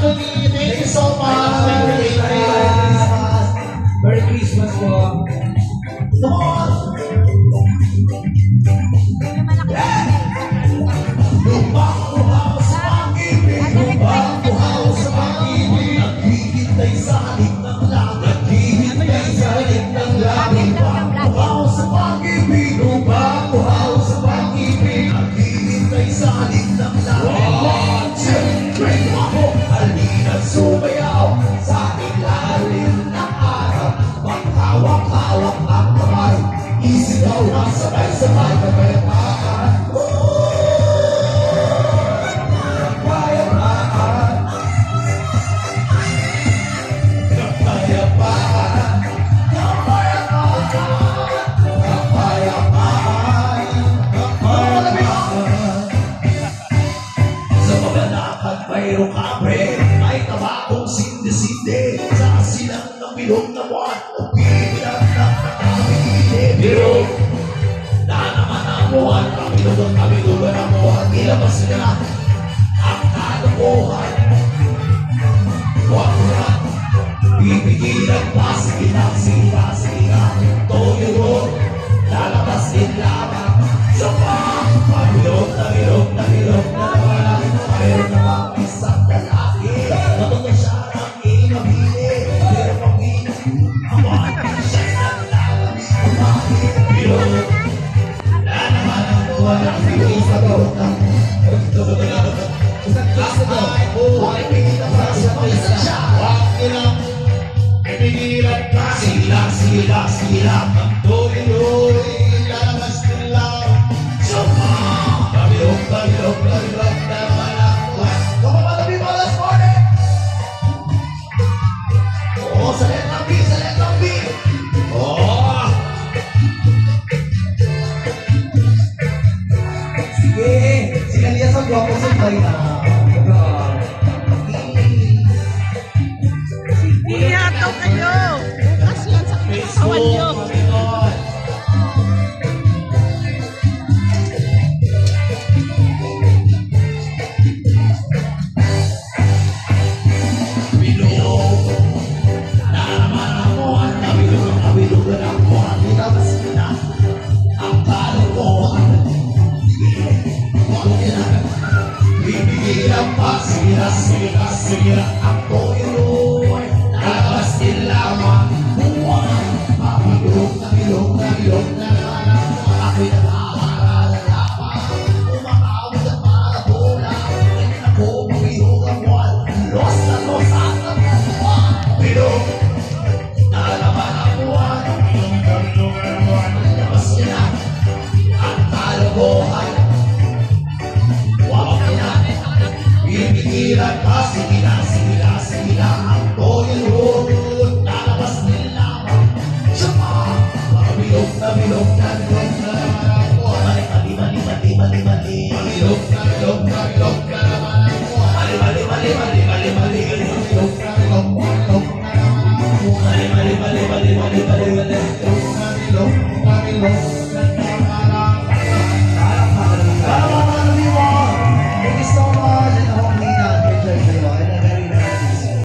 Thank you so much. Merry Christmas po. Come on. Lupang buhaw sa pag-ibig, lupang buhaw sa pag-ibig, naghihintay sa halik ng langit, naghihintay sa halik ng langit, lupang buhaw sa pag-ibig, lupang buhaw sa pag-ibig, naghihintay sa halik ng langit. 1, 2, 3, ako, halina't sumayaw sa ilalim ng araw, maghawak-hawak ang kamay, isigaw na sabay-sabay kapayapaan. Mayroong kape, may tabakong sindi-sindi, sa silang ng bilog na buwan, o pipilang ng nakabili. Bilog na naman ang buwan, kabilugan ang buwan, ilabas nila ang kalokohan. Huwag na, pipigilan pa, sige na, toyo mo, lalabas din lamang. Sapa, bilog na naman, mayroon namang isang lalaki, natuto siya ng inabili, pero pag inabuhan siya ng lalaki, bilog na naman ang buwan ng bilog sa bilog ng isang kiss na ay buhay, pinita para sa pag-isa siya. Huwag nilang ibigilan ka, sila, ang tuloy, lalabas nila. Sapa, bilog na naman. Come on, the people, let's party! Oh, select ng beat! Oh! Sige, si Elias ang gwapo sa bay na. Iyataw kayo. Bukas yan sa katawan nyo. Sige, ang toyo'y lalabas din lamang. Buwan, mabilog na naman ang buwan. Ako'y nag-aalala, umakawit at malabola. Ganyan ako, mabilog ang buwan. Los at ang buwan. Bilog na naman ang buwan. Bilog ang buwan. Lalabas niya ang kalokohan. Huwag niya pipigilan pa, sige na, ang toyo lalabas din lamang. Sapa, bilog na naman ang buwan. Mali, bilog na naman ang buwan. Mali, bilog na naman ang buwan. Mali, bilog na.